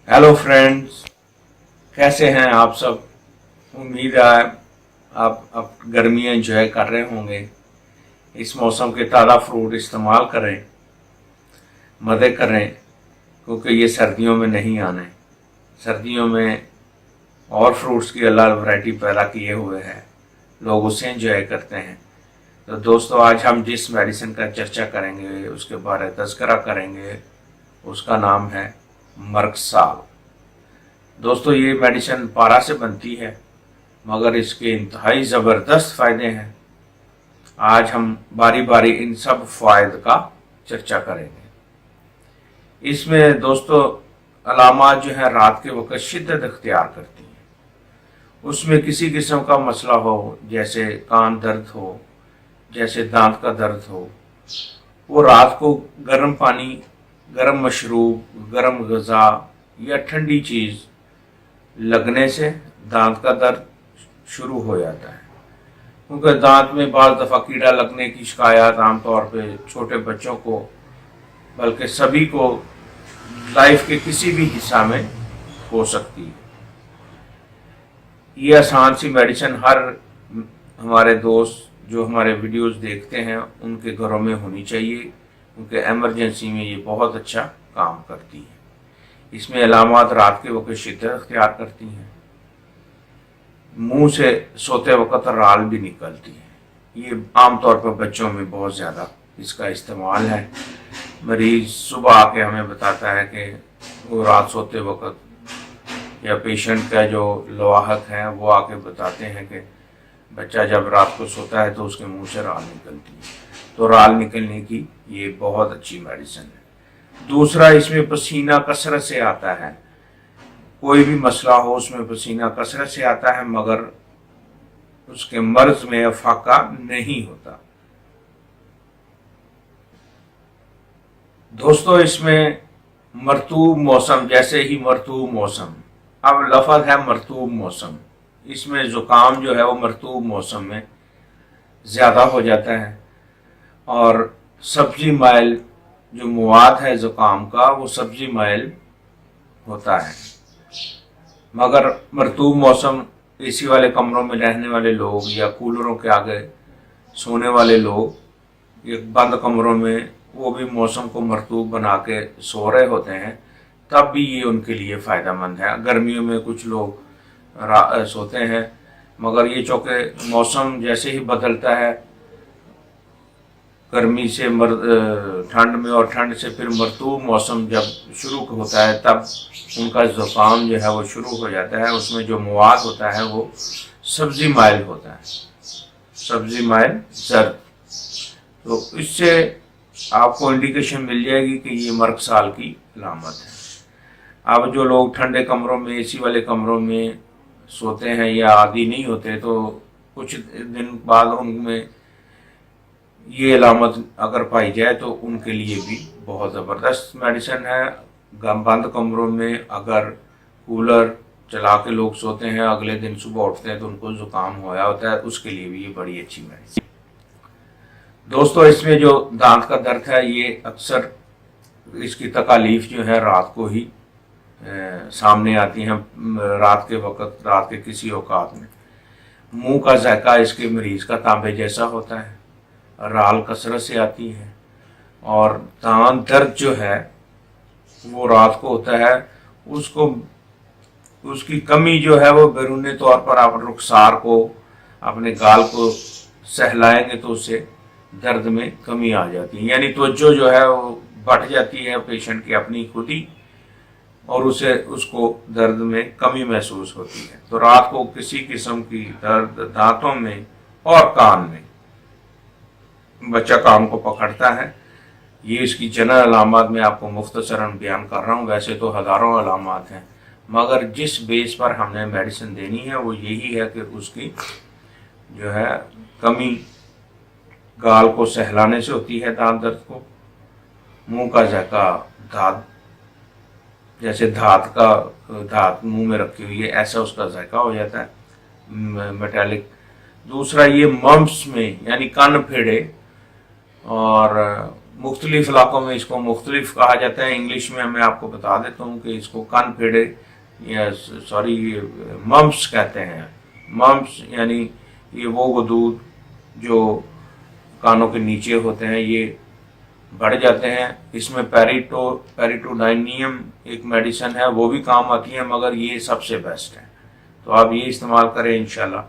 Hello friends, कैसे हैं आप सब। उम्मीद है आप गर्मियाँ एंजॉय कर रहे होंगे। इस मौसम के ताज़ा फ्रूट इस्तेमाल करें, मज़े करें, क्योंकि ये सर्दियों में नहीं आने। सर्दियों में और फ्रूट्स की अलग वैरायटी पैदा किए हुए हैं, लोग उसे एंजॉय करते हैं। तो दोस्तों, आज हम जिस मेडिसिन का चर्चा करेंगे उसके बारे में तज़किरा करेंगे, उसका नाम है मर्कसाल। दोस्तों, ये मेडिसिन पारा से बनती है, मगर इसके इंतहाई ज़बरदस्त फ़ायदे हैं। आज हम बारी बारी इन सब फ़ायद का चर्चा करेंगे। इसमें दोस्तों अलामात जो है रात के वक्त शिद्दत इख्तियार करती हैं। उसमें किसी किस्म का मसला हो, जैसे कान दर्द हो, जैसे दांत का दर्द हो, वो रात को गर्म पानी, गर्म मशरूब, गर्म गज़ा या ठंडी चीज़ लगने से दांत का दर्द शुरू हो जाता है। क्योंकि दांत में बाज़ दफ़ा कीड़ा लगने की शिकायत आमतौर पे छोटे बच्चों को, बल्कि सभी को लाइफ के किसी भी हिस्सा में हो सकती है। ये आसान सी मेडिसिन हर हमारे दोस्त जो हमारे वीडियोस देखते हैं उनके घरों में होनी चाहिए, क्योंकि एमरजेंसी में ये बहुत अच्छा काम करती है। इसमें अलामात रात के वक्त शिद्दत अख्तियार करती हैं। मुंह से सोते वक्त राल भी निकलती है। ये आमतौर पर बच्चों में बहुत ज़्यादा इसका इस्तेमाल है। मरीज सुबह आके हमें बताता है कि वो रात सोते वक्त, या पेशेंट का जो लवाहक है वो आके बताते हैं कि बच्चा जब रात को सोता है तो उसके मुंह से राल निकलती है। तो राल निकलने की ये बहुत अच्छी मेडिसिन है। दूसरा, इसमें पसीना कसरत से आता है। कोई भी मसला हो उसमें पसीना कसरत से आता है, मगर उसके मर्ज में अफाका नहीं होता। दोस्तों, इसमें मरतूब मौसम, जैसे ही मरतूब मौसम, अब लफ्ज़ है मरतूब मौसम, इसमें ज़ुकाम जो है वो मरतूब मौसम में ज़्यादा हो जाता है। और सब्जी माइल जो मवाद है ज़ुकाम का, वो सब्जी माइल होता है। मगर मरतूब मौसम, एसी वाले कमरों में रहने वाले लोग या कूलरों के आगे सोने वाले लोग, ये बंद कमरों में वो भी मौसम को मरतूब बना के सो रहे होते हैं, तब भी ये उनके लिए फ़ायदेमंद है। गर्मियों में कुछ लोग सोते हैं, मगर ये चूँकि मौसम जैसे ही बदलता है, गर्मी से ठंड में और ठंड से फिर मरतूब मौसम जब शुरू होता है, तब उनका ज़ुकाम जो है वो शुरू हो जाता है। उसमें जो मवाद होता है वो सब्ज़ी माइल होता है, सब्ज़ी माइल जर्द। तो इससे आपको इंडिकेशन मिल जाएगी कि ये मर्कसाल की अलामत है। अब जो लोग ठंडे कमरों में, एसी वाले कमरों में सोते हैं या आदी नहीं होते, तो कुछ दिन बाद उनमें ये अलामत अगर पाई जाए तो उनके लिए भी बहुत ज़बरदस्त मेडिसिन है। बंद कमरों में अगर कूलर चला के लोग सोते हैं, अगले दिन सुबह उठते हैं तो उनको ज़ुकाम होया होता है, उसके लिए भी ये बड़ी अच्छी मेडिसिन। दोस्तों, इसमें जो दांत का दर्द है, ये अक्सर इसकी तकालीफ जो है रात को ही सामने आती हैं। रात के वक्त, रात के किसी औकात में मुंह का जायका इसके मरीज़ का तांबे जैसा होता है, राल कसरत से आती है, और दांत दर्द जो है वो रात को होता है। उसको, उसकी कमी जो है वो बैरूनी तौर पर आप रुखसार को, अपने गाल को सहलाएंगे तो उससे दर्द में कमी आ जाती है। यानी तवज्जो जो है वो बढ़ जाती है पेशेंट की अपनी खुद ही, और उसे उसको दर्द में कमी महसूस होती है। तो रात को किसी किस्म की दर्द दांतों में और कान में, बच्चा कान को पकड़ता है, ये इसकी जनरल अलामात में आपको मुख्तसरन बयान कर रहा हूँ। वैसे तो हज़ारों अलामात हैं, मगर जिस बेस पर हमने मेडिसिन देनी है वो यही है कि उसकी जो है कमी गाल को सहलाने से होती है दांत दर्द को। मुंह का जायका, दांत जैसे धात मुंह में रखी हुई है ऐसा उसका जायका हो जाता है, मेटालिक। दूसरा, ये मम्प्स में यानी कान फेड़े और मुख्तलिफ इलाकों में इसको मुख्तलिफ कहा जाता है। इंग्लिश में मैं आपको बता देता हूँ कि इसको कॉन्फिडे या सॉरी मम्प्स कहते हैं। मम्प्स यानी ये वो गदूद जो कानों के नीचे होते हैं, ये बढ़ जाते हैं। इसमें पेरिटोनाइनियम एक मेडिसिन है, वो भी काम आती है, मगर ये सबसे बेस्ट है। तो आप ये इस्तेमाल करें, इंशाल्लाह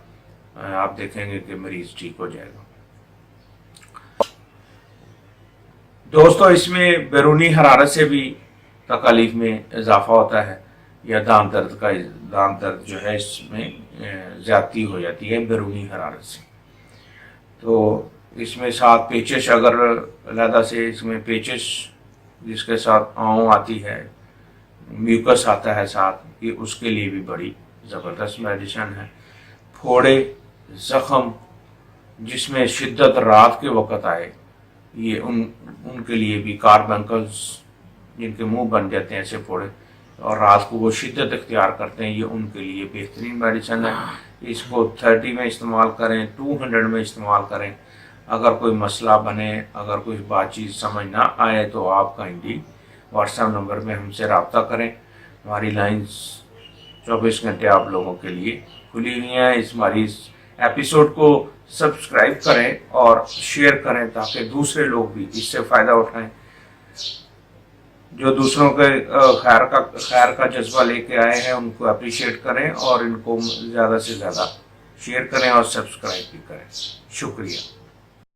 आप देखेंगे कि मरीज ठीक हो जाएगा। दोस्तों, इसमें बैरूनी हरारत से भी तकालीफ में इजाफा होता है, या दांत दर्द जो है इसमें ज्यादती हो जाती है बैरूनी हरारत से। तो इसमें साथ पेचिश, अगर अलहदा से इसमें पेचिश जिसके साथ आँव आती है, म्यूकस आता है साथ, ये उसके लिए भी बड़ी ज़बरदस्त मेडिसिन है। फोड़े, ज़ख़म जिसमें शिद्दत रात के वक़्त आए, ये उनके लिए भी, कार्बंकल्स जिनके मुंह बन जाते हैं ऐसे फोड़े और रात को वो शिद्दत इख्तियार करते हैं, ये उनके लिए बेहतरीन मेडिसिन है। इसको 30 में इस्तेमाल करें, 200 में इस्तेमाल करें। अगर कोई मसला बने, अगर कोई बातचीत समझ ना आए तो आप काइंडली व्हाट्सएप नंबर में हमसे रब्ता करें। हमारी लाइन्स 24 घंटे आप लोगों के लिए खुली हुई हैं। हमारी इस एपिसोड को सब्सक्राइब करें और शेयर करें ताकि दूसरे लोग भी इससे फ़ायदा उठाएं। जो दूसरों के खैर का जज्बा लेके आए हैं उनको अप्रिशिएट करें और इनको ज़्यादा से ज़्यादा शेयर करें और सब्सक्राइब भी करें। शुक्रिया।